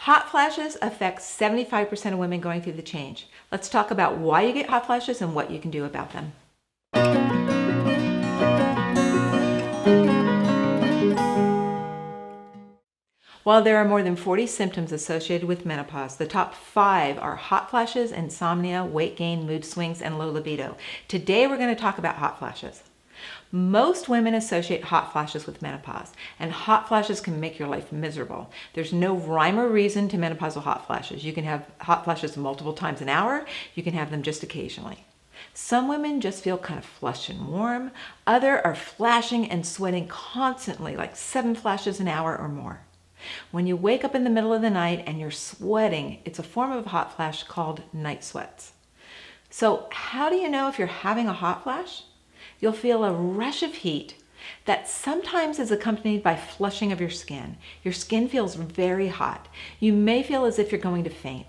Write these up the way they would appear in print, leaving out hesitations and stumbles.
Hot flashes affect 75% of women going through the change. Let's talk about why you get hot flashes and what you can do about them. While there are more than 40 symptoms associated with menopause, the top 5 are hot flashes, insomnia, weight gain, mood swings, and low libido. Today we're going to talk about hot flashes. Most women associate hot flashes with menopause, and hot flashes can make your life miserable. There's no rhyme or reason to menopausal hot flashes. You can have hot flashes multiple times an hour. You can have them just occasionally. Some women just feel kind of flushed and warm. Others are flashing and sweating constantly, like 7 flashes an hour or more. When you wake up in the middle of the night and you're sweating, it's a form of hot flash called night sweats. So how do you know if you're having a hot flash? You'll feel a rush of heat that sometimes is accompanied by flushing of your skin. Your skin feels very hot. You may feel as if you're going to faint.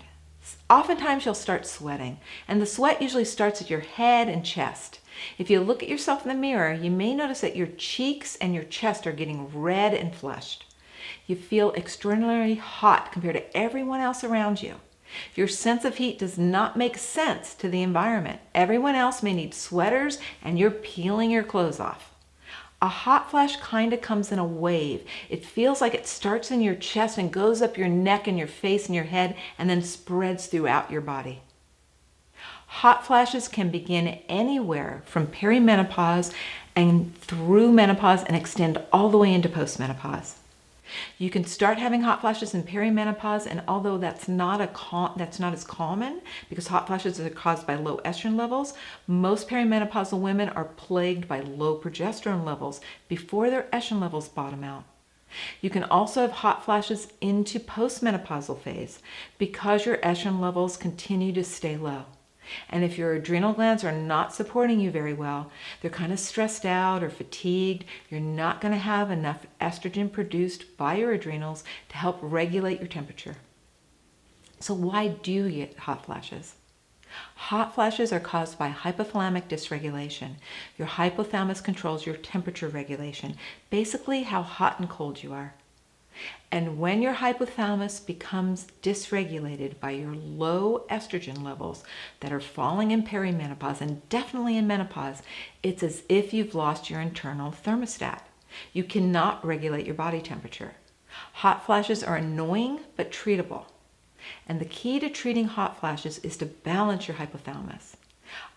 Oftentimes you'll start sweating, and the sweat usually starts at your head and chest. If you look at yourself in the mirror, you may notice that your cheeks and your chest are getting red and flushed. You feel extraordinarily hot compared to everyone else around you. Your sense of heat does not make sense to the environment. Everyone else may need sweaters and you're peeling your clothes off. A hot flash kind of comes in a wave. It feels like it starts in your chest and goes up your neck and your face and your head and then spreads throughout your body. Hot flashes can begin anywhere from perimenopause and through menopause and extend all the way into postmenopause. You can start having hot flashes in perimenopause, and although that's not as common because hot flashes are caused by low estrogen levels, most perimenopausal women are plagued by low progesterone levels before their estrogen levels bottom out. You can also have hot flashes into postmenopausal phase because your estrogen levels continue to stay low. And if your adrenal glands are not supporting you very well, they're kind of stressed out or fatigued, you're not going to have enough estrogen produced by your adrenals to help regulate your temperature. So why do you get hot flashes? Hot flashes are caused by hypothalamic dysregulation. Your hypothalamus controls your temperature regulation, basically how hot and cold you are. And when your hypothalamus becomes dysregulated by your low estrogen levels that are falling in perimenopause and definitely in menopause, it's as if you've lost your internal thermostat. You cannot regulate your body temperature. Hot flashes are annoying but treatable. And the key to treating hot flashes is to balance your hypothalamus.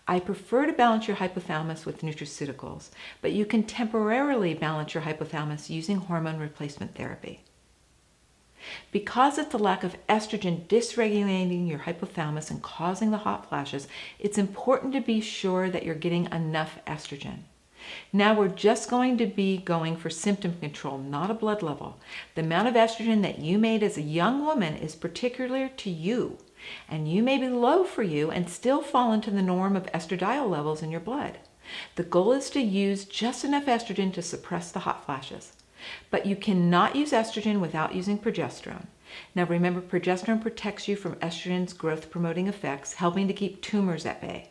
I prefer to balance your hypothalamus with nutraceuticals, but you can temporarily balance your hypothalamus using hormone replacement therapy. Because of the lack of estrogen dysregulating your hypothalamus and causing the hot flashes, it's important to be sure that you're getting enough estrogen. Now we're just going to be going for symptom control, not a blood level. The amount of estrogen that you made as a young woman is particular to you, and you may be low for you and still fall into the norm of estradiol levels in your blood. The goal is to use just enough estrogen to suppress the hot flashes. But you cannot use estrogen without using progesterone. Now remember, progesterone protects you from estrogen's growth-promoting effects, helping to keep tumors at bay.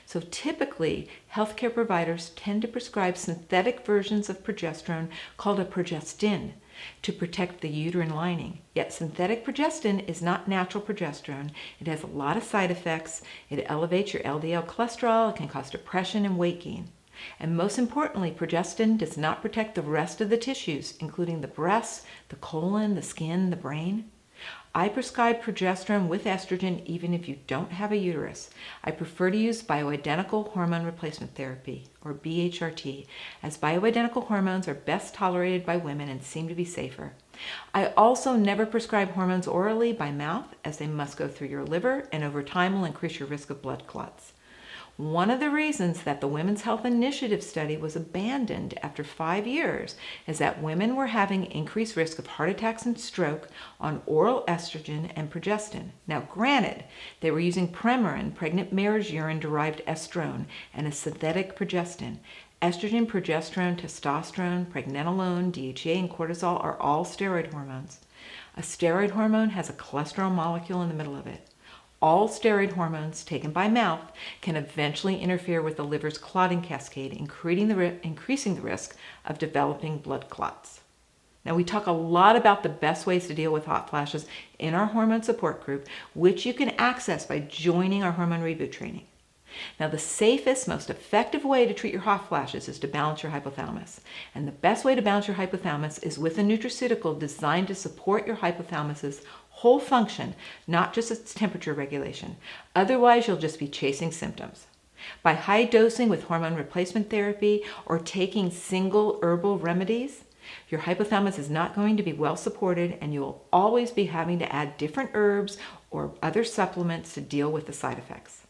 So typically, healthcare providers tend to prescribe synthetic versions of progesterone called a Progestin to protect the uterine lining. Yet synthetic progestin is not natural progesterone. It has a lot of side effects. It elevates your LDL cholesterol. It can cause depression and weight gain. And most importantly, progestin does not protect the rest of the tissues, including the breasts, the colon, the skin, the brain. I prescribe progesterone with estrogen even if you don't have a uterus. I prefer to use bioidentical hormone replacement therapy, or BHRT, as bioidentical hormones are best tolerated by women and seem to be safer. I also never prescribe hormones orally by mouth, as they must go through your liver and over time will increase your risk of blood clots. One of the reasons that the Women's Health Initiative study was abandoned after 5 years is that women were having increased risk of heart attacks and stroke on oral estrogen and progestin. Now granted, they were using Premarin, pregnant mare's urine-derived estrone, and a synthetic progestin. Estrogen, progesterone, testosterone, pregnenolone, DHEA, and cortisol are all steroid hormones. A steroid hormone has a cholesterol molecule in the middle of it. All steroid hormones taken by mouth can eventually interfere with the liver's clotting cascade, increasing the risk of developing blood clots. Now, we talk a lot about the best ways to deal with hot flashes in our hormone support group, which you can access by joining our hormone reboot training. Now, the safest, most effective way to treat your hot flashes is to balance your hypothalamus. And the best way to balance your hypothalamus is with a nutraceutical designed to support your hypothalamus's whole function, not just its temperature regulation. Otherwise, you'll just be chasing symptoms. By high dosing with hormone replacement therapy or taking single herbal remedies, your hypothalamus is not going to be well supported, and you will always be having to add different herbs or other supplements to deal with the side effects.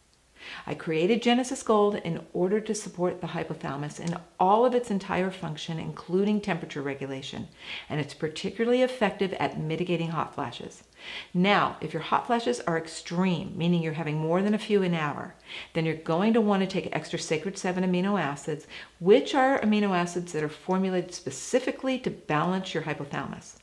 I created Genesis Gold in order to support the hypothalamus in all of its entire function, including temperature regulation, and it's particularly effective at mitigating hot flashes. Now, if your hot flashes are extreme, meaning you're having more than a few an hour, then you're going to want to take extra sacred 7 amino acids, which are amino acids that are formulated specifically to balance your hypothalamus.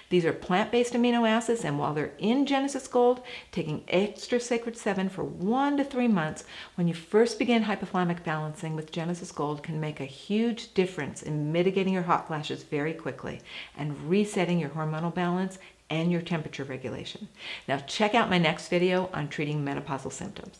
These are plant-based amino acids, and while they're in Genesis Gold, taking extra sacred 7 for 1 to 3 months when you first begin hypothalamic balancing with Genesis Gold can make a huge difference in mitigating your hot flashes very quickly and resetting your hormonal balance and your temperature regulation. Now check out my next video on treating menopausal symptoms.